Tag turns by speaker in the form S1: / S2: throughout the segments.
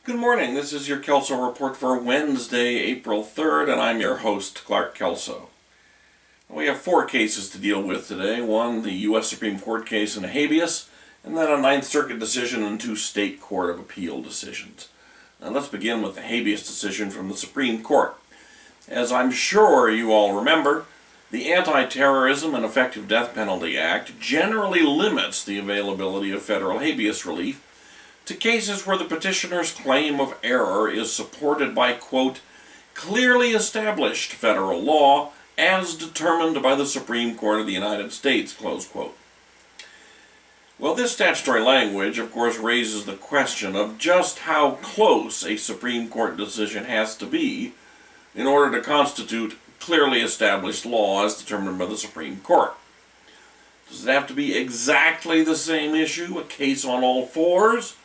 S1: Good morning, this is your Kelso Report for Wednesday, April 3rd, and I'm your host, Clark Kelso. We have 4 cases to deal with today. One, the U.S. Supreme Court case in habeas, and then a Ninth Circuit decision and 2 State Court of Appeal decisions. Now let's begin with the habeas decision from the Supreme Court. As I'm sure you all remember, the Anti-Terrorism and Effective Death Penalty Act generally limits the availability of federal habeas relief to cases where the petitioner's claim of error is supported by, quote, clearly established federal law as determined by the Supreme Court of the United States, close quote. Well, this statutory language, of course, raises the question of just how close a Supreme Court decision has to be in order to constitute clearly established law as determined by the Supreme Court. Does it have to be exactly the same issue, a case on all fours?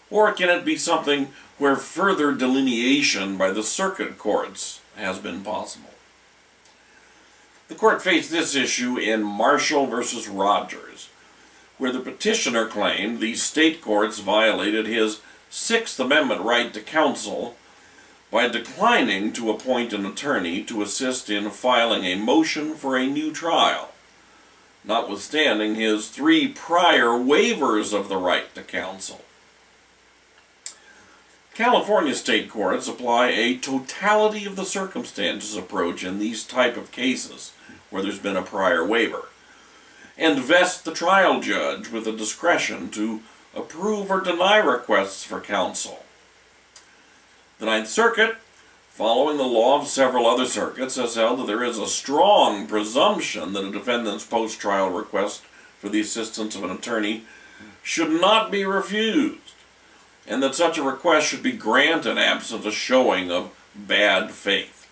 S1: Or can it be something where further delineation by the circuit courts has been possible? The court faced this issue in Marshall v. Rogers, where the petitioner claimed the state courts violated his Sixth Amendment right to counsel by declining to appoint an attorney to assist in filing a motion for a new trial, notwithstanding his 3 prior waivers of the right to counsel. California state courts apply a totality of the circumstances approach in these type of cases where there's been a prior waiver, and vest the trial judge with the discretion to approve or deny requests for counsel. The Ninth Circuit, following the law of several other circuits, has held that there is a strong presumption that a defendant's post-trial request for the assistance of an attorney should not be refused, and that such a request should be granted absent a showing of bad faith.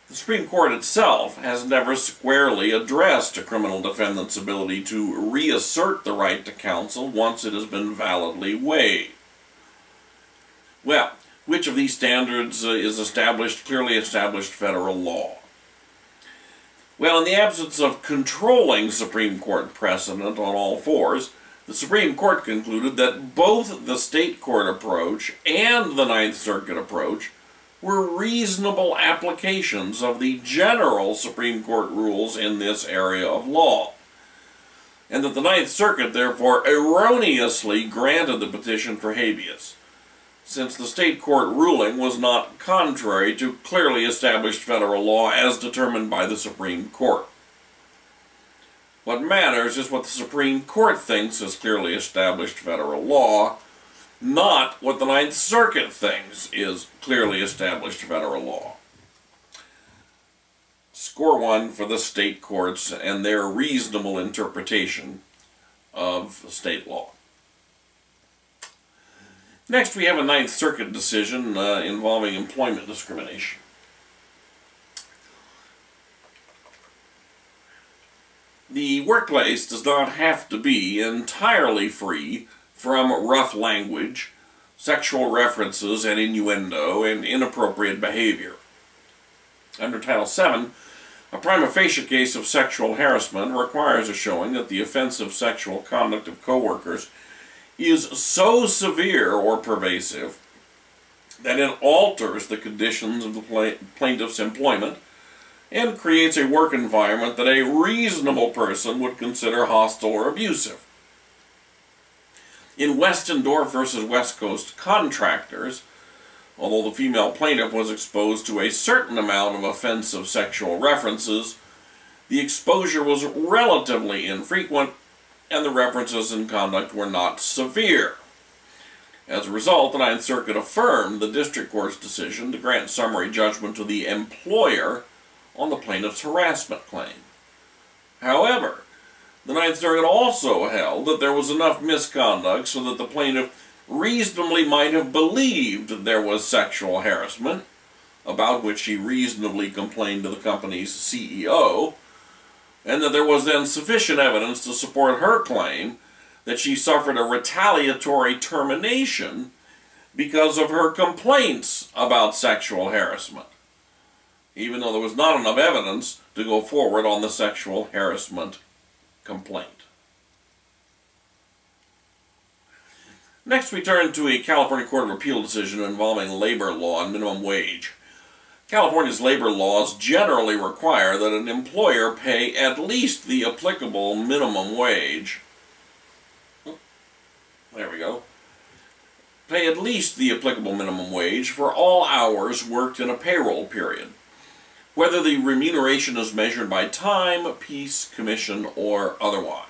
S1: The Supreme Court itself has never squarely addressed a criminal defendant's ability to reassert the right to counsel once it has been validly waived. Well, which of these standards is clearly established federal law? Well, in the absence of controlling Supreme Court precedent on all fours, the Supreme Court concluded that both the state court approach and the Ninth Circuit approach were reasonable applications of the general Supreme Court rules in this area of law, and that the Ninth Circuit therefore erroneously granted the petition for habeas, since the state court ruling was not contrary to clearly established federal law as determined by the Supreme Court. What matters is what the Supreme Court thinks is clearly established federal law, not what the Ninth Circuit thinks is clearly established federal law. Score 1 for the state courts and their reasonable interpretation of state law. Next, we have a Ninth Circuit decision involving employment discrimination. The workplace does not have to be entirely free from rough language, sexual references and innuendo, and inappropriate behavior. Under Title VII, a prima facie case of sexual harassment requires a showing that the offensive sexual conduct of coworkers is so severe or pervasive that it alters the conditions of the plaintiff's employment and creates a work environment that a reasonable person would consider hostile or abusive. In Westendorf v. West Coast Contractors, although the female plaintiff was exposed to a certain amount of offensive sexual references, the exposure was relatively infrequent and the references in conduct were not severe. As a result, the Ninth Circuit affirmed the district court's decision to grant summary judgment to the employer on the plaintiff's harassment claim. However, the Ninth Circuit also held that there was enough misconduct so that the plaintiff reasonably might have believed that there was sexual harassment, about which she reasonably complained to the company's CEO, and that there was then sufficient evidence to support her claim that she suffered a retaliatory termination because of her complaints about sexual harassment, even though there was not enough evidence to go forward on the sexual harassment complaint. Next, we turn to a California Court of Appeal decision involving labor law and minimum wage. California's labor laws generally require that an employer pay at least the applicable minimum wage. There we go. Pay at least the applicable minimum wage for all hours worked in a payroll period, whether the remuneration is measured by time, piece, commission, or otherwise.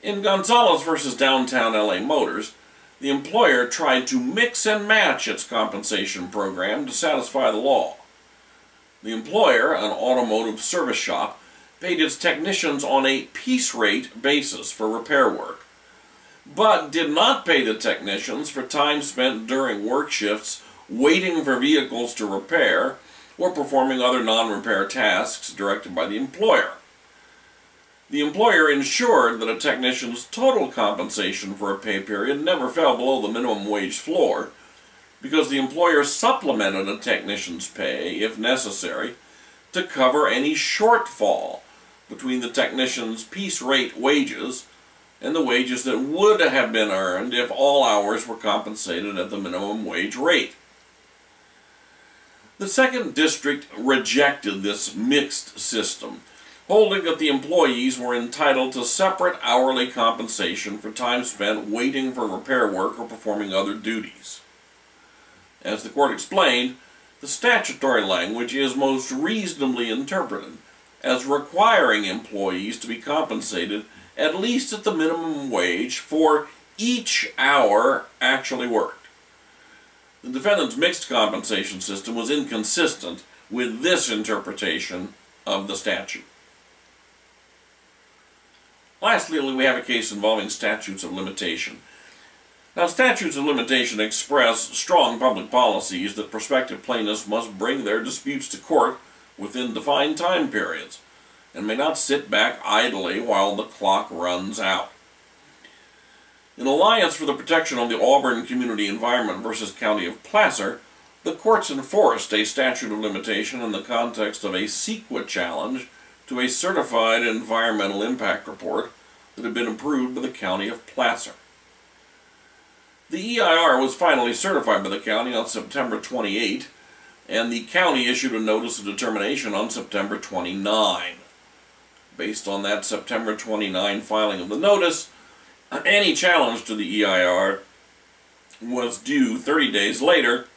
S1: In Gonzalez v. Downtown LA Motors, the employer tried to mix and match its compensation program to satisfy the law. The employer, an automotive service shop, paid its technicians on a piece rate basis for repair work, but did not pay the technicians for time spent during work shifts waiting for vehicles to repair or performing other non-repair tasks directed by the employer. The employer ensured that a technician's total compensation for a pay period never fell below the minimum wage floor, because the employer supplemented a technician's pay, if necessary, to cover any shortfall between the technician's piece rate wages and the wages that would have been earned if all hours were compensated at the minimum wage rate. The Second District rejected this mixed system, holding that the employees were entitled to separate hourly compensation for time spent waiting for repair work or performing other duties. As the court explained, the statutory language is most reasonably interpreted as requiring employees to be compensated at least at the minimum wage for each hour actually worked. The defendant's mixed compensation system was inconsistent with this interpretation of the statute. Lastly, we have a case involving statutes of limitation. Now, statutes of limitation express strong public policies that prospective plaintiffs must bring their disputes to court within defined time periods and may not sit back idly while the clock runs out. In Alliance for the Protection of the Auburn Community Environment v. County of Placer, the courts enforced a statute of limitation in the context of a CEQA challenge to a certified environmental impact report that had been approved by the County of Placer. The EIR was finally certified by the county on September 28, and the county issued a notice of determination on September 29. Based on that September 29 filing of the notice, any challenge to the EIR was due 30 days later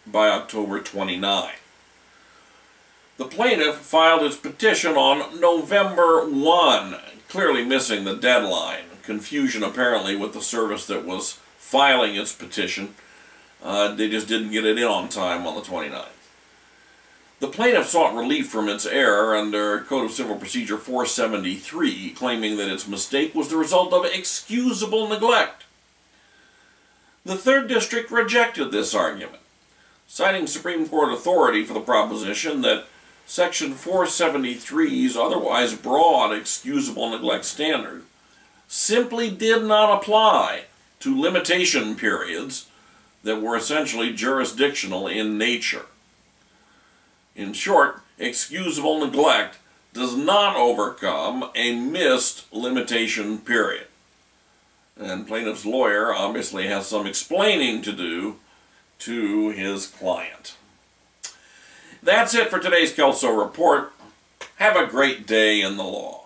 S1: by October 29. The plaintiff filed its petition on November 1, clearly missing the deadline. Confusion apparently with the service that was filing its petition. They just didn't get it in on time on the 29th. The plaintiff sought relief from its error under Code of Civil Procedure 473, claiming that its mistake was the result of excusable neglect. The Third District rejected this argument, citing Supreme Court authority for the proposition that Section 473's otherwise broad excusable neglect standard simply did not apply to limitation periods that were essentially jurisdictional in nature. In short, excusable neglect does not overcome a missed limitation period. And plaintiff's lawyer obviously has some explaining to do to his client. That's it for today's Kelso Report. Have a great day in the law.